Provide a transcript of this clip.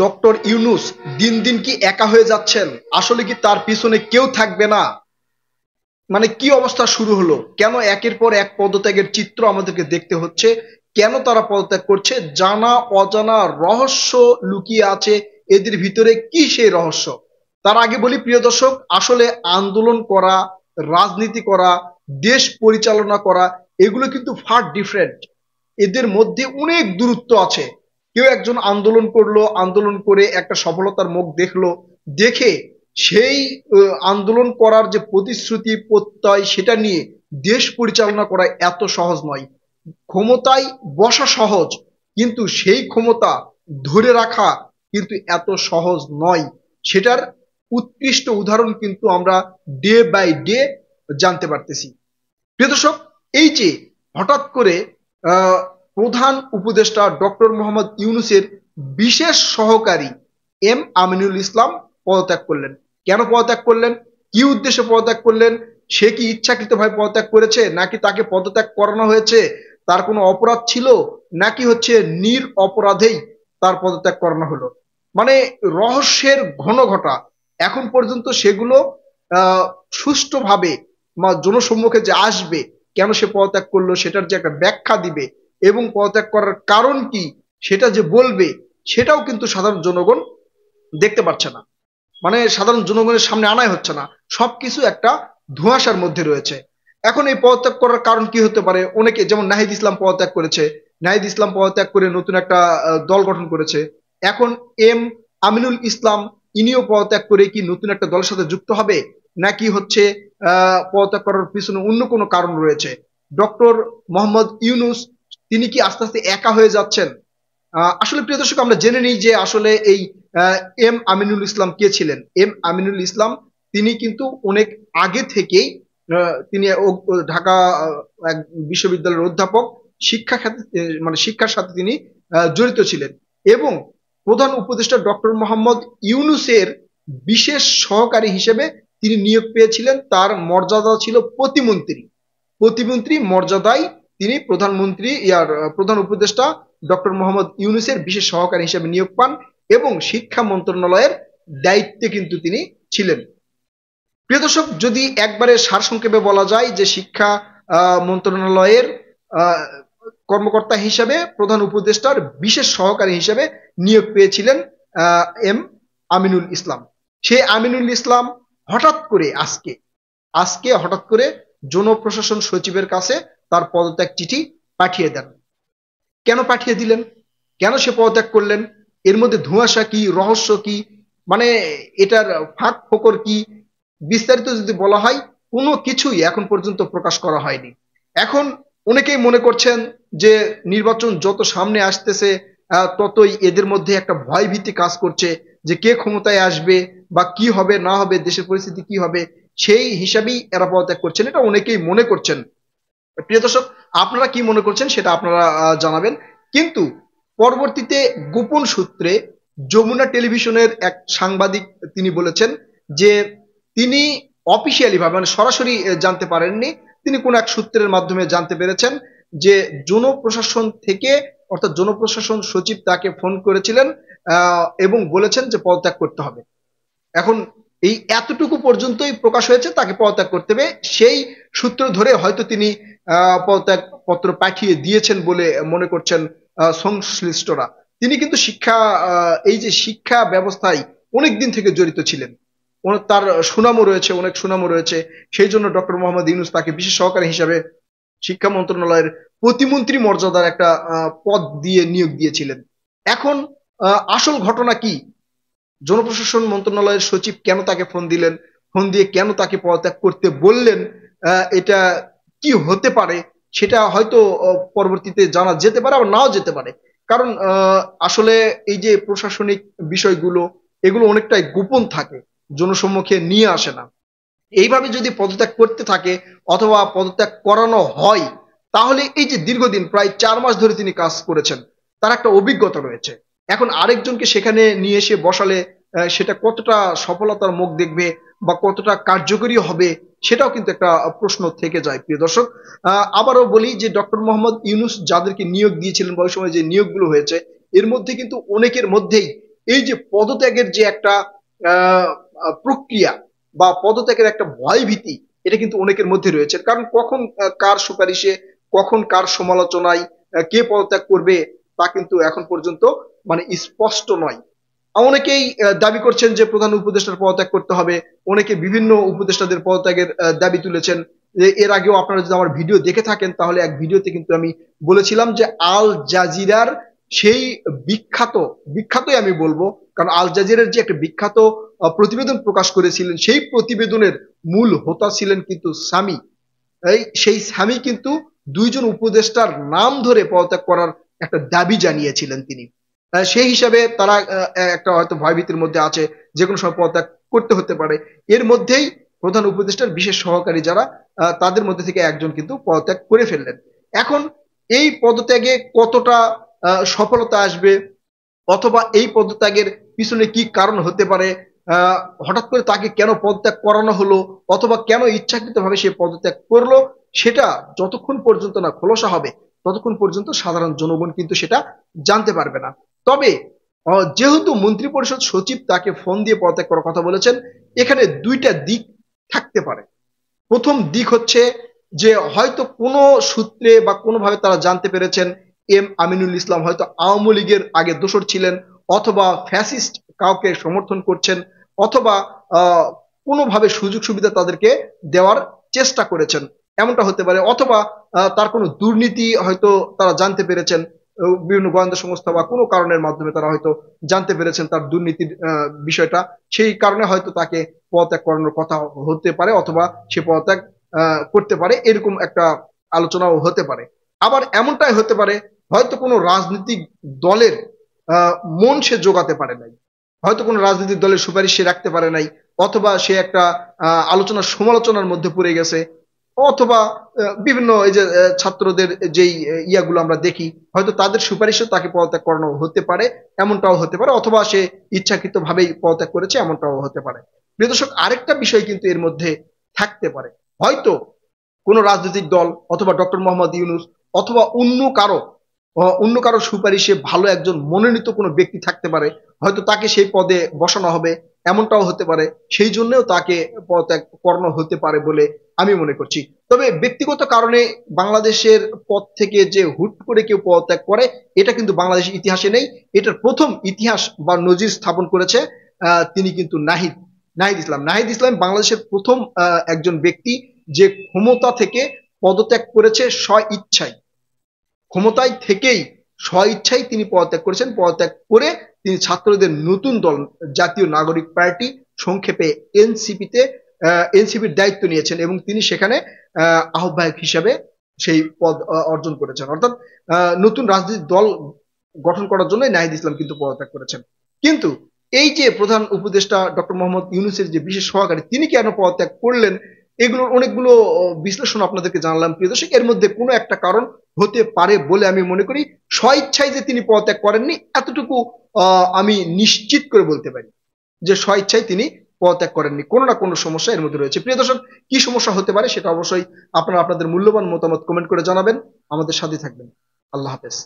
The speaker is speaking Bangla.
ডক্টর ইউনূস দিন দিন কি একা হয়ে যাচ্ছেন? আসলে কি তার পিছনে কেউ থাকবে না? মানে কি অবস্থা শুরু হলো? কেন একের পর এক পদত্যাগের চিত্র আমাদেরকে দেখতে হচ্ছে? কেন তারা পদত্যাগ করছে? জানা অজানা রহস্য লুকিয়ে আছে এদের ভিতরে। কি সেই রহস্য? তার আগে বলি প্রিয় দর্শক, আসলে আন্দোলন করা, রাজনীতি করা, দেশ পরিচালনা করা, এগুলো কিন্তু ফার ডিফারেন্ট। এদের মধ্যে অনেক দূরত্ব আছে। কেউ একজন আন্দোলন করলো, আন্দোলন করে একটা সফলতার মুখ দেখলো, দেখে সেই আন্দোলন করার যে প্রতিশ্রুতি প্রত্যয় সেটা নিয়ে দেশ পরিচালনা করা এত সহজ নয়। ক্ষমতায় বসা সহজ, কিন্তু সেই ক্ষমতা ধরে রাখা কিন্তু এত সহজ নয়। সেটার উৎকৃষ্ট উদাহরণ কিন্তু আমরা ডে বাই ডে জানতে পারতেছি। প্রিয় দর্শক, এই যে হঠাৎ করে আহ, প্রধান উপদেষ্টা ডক্টর মোহাম্মদ ইউনূসের বিশেষ সহকারী এম আমিনুল ইসলাম পদত্যাগ করলেন। কেন পদত্যাগ করলেন? কি উদ্দেশ্যে পদত্যাগ করলেন? সে কি ইচ্ছাকৃতভাবে পদত্যাগ করেছে, নাকি তাকে পদত্যাগ করানো হয়েছে? তার কোনো অপরাধ ছিল, নাকি হচ্ছে নির অপরাধেই তার পদত্যাগ করানো হলো? মানে রহস্যের ঘন ঘটা। এখন পর্যন্ত সেগুলো আহ সুষ্ঠুভাবে জনসম্মুখে যে আসবে, কেন সে পদত্যাগ করলো সেটার যে একটা ব্যাখ্যা দিবে এবং পদত্যাগ করার কারণ কি সেটা যে বলবে, সেটাও কিন্তু সাধারণ জনগণ দেখতে পাচ্ছে না। মানে সাধারণ জনগণের সামনে আনাই হচ্ছে না, সবকিছু একটা ধোঁয়াশার মধ্যে রয়েছে। এখন এই পদত্যাগ করার কারণ কি হতে পারে? অনেকে, যেমন নাহিদ ইসলাম পদত্যাগ করেছে। নাহিদ ইসলাম পদত্যাগ করে নতুন একটা দল গঠন করেছে। এখন এম আমিনুল ইসলাম, ইনিও পদত্যাগ করে কি নতুন একটা দলের সাথে যুক্ত হবে, নাকি হচ্ছে পদত্যাগ করার পিছনে অন্য কোনো কারণ রয়েছে? ডক্টর মোহাম্মদ ইউনূস, তিনি কি আস্তে আস্তে একা হয়ে যাচ্ছেন? আসলে প্রিয় দর্শক, আমরা জেনে নিই যে আসলে এই এম আমিনুল ইসলাম কে ছিলেন। এম আমিনুল ইসলাম তিনি কিন্তু অনেক আগে থেকেই তিনি ঢাকা এক বিশ্ববিদ্যালয়ের অধ্যাপক, শিক্ষা খাতে মানে শিক্ষার সাথে তিনি জড়িত ছিলেন এবং প্রধান উপদেষ্টা ডক্টর মোহাম্মদ ইউনূসের বিশেষ সহকারী হিসেবে তিনি নিয়োগ পেয়েছিলেন। তার মর্যাদা ছিল প্রতিমন্ত্রী। প্রতিমন্ত্রী মর্যাদায় তিনি প্রধান উপদেষ্টা ডক্টর মোহাম্মদ ইউনূসের বিশেষ সহকারী হিসেবে নিয়োগ পান এবং শিক্ষা মন্ত্রণালয়ের দায়িত্বে কিন্তু তিনি ছিলেন। প্রিয় দর্শক, যদি একবারে সারসংক্ষেপে বলা যায় যে শিক্ষা মন্ত্রণালয়ের আহ, কর্মকর্তা হিসেবে প্রধান উপদেষ্টার বিশেষ সহকারী হিসেবে নিয়োগ পেয়েছিলেন এম আমিনুল ইসলাম। সেই আমিনুল ইসলাম হঠাৎ করে আজকে আজকে হঠাৎ করে জনপ্রশাসন সচিবের কাছে তার পদত্যাগ চিঠি পাঠিয়ে দেন। কেন পাঠিয়ে দিলেন? কেন সে পদত্যাগ করলেন? এর মধ্যে ধোঁয়াশা কি, রহস্য কি, মানে এটার ফাঁক ফোকর কি, বিস্তারিত যদি বলা হয়, কোনো কিছুই এখন পর্যন্ত প্রকাশ করা হয়নি। এখন অনেকেই মনে করছেন যে নির্বাচন যত সামনে আসতেছে ততই এদের মধ্যে একটা ভয় ভীতি কাজ করছে যে কে ক্ষমতায় আসবে বা কি হবে না হবে, দেশের পরিস্থিতি কি হবে, সেই হিসাবেই এরা পদত্যাগ করছেন। এটা অনেকেই মনে করছেন। প্রিয় দর্শক, আপনারা কি মনে করছেন সেটা আপনারা জানাবেন। কিন্তু পরবর্তীতে গোপন সূত্রে যমুনা টেলিভিশনের এক সাংবাদিক তিনি বলেছেন যে তিনি অফিসিয়ালি ভাবে, মানে সরাসরি জানতে পারেননি, তিনি কোন এক সূত্রের মাধ্যমে জানতে পেরেছেন যে জনপ্রশাসন থেকে, অর্থাৎ জনপ্রশাসন সচিব তাকে ফোন করেছিলেন এবং বলেছেন যে পদত্যাগ করতে হবে। এখন এই এতটুকু পর্যন্তই প্রকাশ হয়েছে, তাকে পদত্যাগ করতে হবে। সেই সূত্র ধরে হয়তো তিনি পদত্যাগ পত্র পাঠিয়ে দিয়েছেন বলে মনে করছেন সংশ্লিষ্টরা। তিনি কিন্তু এই যে শিক্ষা ব্যবস্থায় অনেক দিন থেকে জড়িত ছিলেন, তার সুনামও রয়েছে, অনেক সুনামও রয়েছে। সেই জন্য ডক্টর মোহাম্মদ ইউনূস তাকে বিশেষ সহকারী হিসাবে শিক্ষা মন্ত্রণালয়ের প্রতিমন্ত্রী মর্যাদার একটা পদ দিয়ে নিয়োগ দিয়েছিলেন। এখন আসল ঘটনা কি? জনপ্রশাসন মন্ত্রণালয়ের সচিব কেন তাকে ফোন দিলেন, ফোন দিয়ে কেন তাকে পদত্যাগ করতে বললেন, এটা কি হতে পারে সেটা হয়তো পরবর্তীতে জানা যেতে পারে, আবার নাও যেতে পারে। কারণ আসলে এই যে প্রশাসনিক বিষয়গুলো, এগুলো অনেকটাই গোপন থাকে, জনসম্মুখে নিয়ে আসে না। এইভাবে যদি পদত্যাগ করতে থাকে অথবা পদত্যাগ করানো হয়, তাহলে এই যে দীর্ঘদিন প্রায় 4 মাস ধরে তিনি কাজ করেছেন, তার একটা অভিজ্ঞতা রয়েছে। এখন আরেকজনকে সেখানে নিয়ে এসে বসালে সেটা কতটা সফলতার মুখ দেখবে বা কতটা কার্যকরী হবে, সেটাও কিন্তু একটা প্রশ্ন থেকে যায়। প্রিয় দর্শক, আবারও বলি যে ডক্টর মোহাম্মদ ইউনূস যাদেরকে নিয়োগ দিয়েছিলেন বা ওই সময় যে নিয়োগগুলো হয়েছে, এর মধ্যে কিন্তু অনেকের মধ্যেই এই যে পদত্যাগের যে একটা প্রক্রিয়া বা পদত্যাগের একটা ভয় ভীতি, এটা কিন্তু অনেকের মধ্যে রয়েছে। কারণ কখন কার সুপারিশে, কখন কার সমালোচনায় কে পদত্যাগ করবে তা কিন্তু এখন পর্যন্ত মানে স্পষ্ট নয়। অনেকেই দাবি করছেন যে প্রধান উপদেষ্টার পদত্যাগ করতে হবে, অনেকে বিভিন্ন উপদেষ্টাদের পদত্যাগের দাবি তুলেছেন। এর আগেও আপনারা যদি আমার ভিডিও দেখে থাকেন তাহলে এক ভিডিওতে কিন্তু আমি বলেছিলাম যে আল জাজিরার সেই বিখ্যাত, বিখ্যাতই আমি বলবো, কারণ আল জাজিরার যে একটা বিখ্যাত প্রতিবেদন প্রকাশ করেছিলেন, সেই প্রতিবেদনের মূল হোতা ছিলেন কিন্তু সামি। সেই সামি কিন্তু দুইজন উপদেষ্টার নাম ধরে পদত্যাগ করার একটা দাবি জানিয়েছিলেন তিনি। সেই হিসাবে তারা একটা হয়তো ভয়ভীতির মধ্যে আছে, যে কোনো সময় পদত্যাগ করতে হতে পারে। এর মধ্যেই প্রধান উপদেষ্টার বিশেষ সহকারী যারা তাদের মধ্যে থেকে একজন কিন্তু পদত্যাগ করে ফেললেন। এখন এই পদত্যাগে কতটা সফলতা আসবে, অথবা এই পদত্যাগের পিছনে কি কারণ হতে পারে, হঠাৎ করে তাকে কেন পদত্যাগ করানো হলো, অথবা কেন ইচ্ছাকৃতভাবে সে পদত্যাগ করলো, সেটা যতক্ষণ পর্যন্ত না খোলসা হবে ততক্ষণ পর্যন্ত সাধারণ জনগণ কিন্তু সেটা জানতে পারবে না। তবে যেহেতু মন্ত্রিপরিষদ সচিব তাকে ফোন দিয়ে পদত্যাগ করার কথা বলেছেন, এখানে দুইটা দিক থাকতে পারে। প্রথম দিক হচ্ছে যে হয়তো কোনো সূত্রে বা কোনোভাবে তারা জানতে পেরেছেন এম আমিনুল ইসলাম হয়তো আওয়ামী লীগের আগে দোসর ছিলেন, অথবা ফ্যাসিস্ট কাউকে সমর্থন করছেন, অথবা কোনোভাবে সুযোগ সুবিধা তাদেরকে দেওয়ার চেষ্টা করেছেন, এমনটা হতে পারে। অথবা তার কোনো দুর্নীতি হয়তো তারা জানতে পেরেছেন, বিভিন্ন গোয়েন্দা সংস্থা বা কোনো কারণের মাধ্যমে তারা হয়তো জানতে পেরেছেন তার দুর্নীতির বিষয়টা, সেই কারণে হয়তো তাকে পদত্যাগ করানোর কথা হতে পারে, অথবা সে পদত্যাগ করতে পারে, এরকম একটা আলোচনাও হতে পারে। আবার এমনটাই হতে পারে হয়তো কোনো রাজনৈতিক দলের মন সে জোগাতে পারে নাই, হয়তো কোনো রাজনৈতিক দলের সুপারিশ সে রাখতে পারে নাই, অথবা সে একটা আলোচনা সমালোচনার মধ্যে পড়ে গেছে, অথবা বিভিন্ন এই যে ছাত্রদের যেই ইয়াগুলো আমরা দেখি, হয়তো তাদের সুপারিশে তাকে পদত্যাগ করানো হতে পারে, এমনটাও হতে পারে, অথবা সে ইচ্ছাকৃত ভাবেই পদত্যাগ করেছে, এমনটাও হতে পারে। প্রিয় দর্শক, আরেকটা বিষয় কিন্তু এর মধ্যে থাকতে পারে, হয়তো কোনো রাজনৈতিক দল অথবা ডক্টর মোহাম্মদ ইউনূস অথবা অন্য কারো সুপারিশে ভালো একজন মনোনীত কোনো ব্যক্তি থাকতে পারে, হয়তো তাকে সেই পদে বসানো হবে, এমনটাও হতে পারে, সেই জন্যও তাকে পদত্যাগ করানো হতে পারে বলে আমি মনে করছি। তবে ব্যক্তিগত কারণে বাংলাদেশের পদ থেকে যে হুট করে কেউ পদত্যাগ করে, এটা কিন্তু বাংলাদেশের ইতিহাসে নেই। এটার প্রথম ইতিহাস বা নজির স্থাপন করেছে তিনি কিন্তু নাহিদ ইসলাম বাংলাদেশের প্রথম একজন ব্যক্তি যে ক্ষমতা থেকে পদত্যাগ করেছে স্ব-ইচ্ছায়, ক্ষমতায় থেকেই স্ব-ইচ্ছায় তিনি পদত্যাগ করেছেন। পদত্যাগ করে তিনি ছাত্রদের নতুন দল জাতীয় নাগরিক পার্টি, সংক্ষেপে এনসিপির দায়িত্ব নিয়েছেন, এবং তিনি সেখানে আহ্বায়ক হিসাবে সেই পদ অর্জন করেছেন। অর্থাৎ নতুন রাজনৈতিক দল গঠন করার জন্য নাহিদ ইসলাম কিন্তু পদত্যাগ করেছেন। কিন্তু এই যে প্রধান উপদেষ্টা ডক্টর মোহাম্মদ ইউনূসের যে বিশেষ সহকারী, তিনি কেন পদত্যাগ করলেন, এগুলোর অনেকগুলো বিশ্লেষণ আপনাদেরকে জানালাম প্রিয় দর্শক। এর মধ্যে কোনো একটা কারণ হতে পারে বলে আমি মনে করি। স্ব-ইচ্ছায় যে তিনি পদত্যাগ করেননি, এতটুকু আমি নিশ্চিত করে বলতে পারি যে স্ব-ইচ্ছায় তিনি পদত্যাগ করেননি, কোনো না কোনো সমস্যা এর মধ্যে রয়েছে। প্রিয় দর্শক, কি সমস্যা হতে পারে সেটা অবশ্যই আপনারা আপনাদের মূল্যবান মতামত কমেন্ট করে জানাবেন। আমাদের সাথে থাকবেন। আল্লাহ হাফেজ।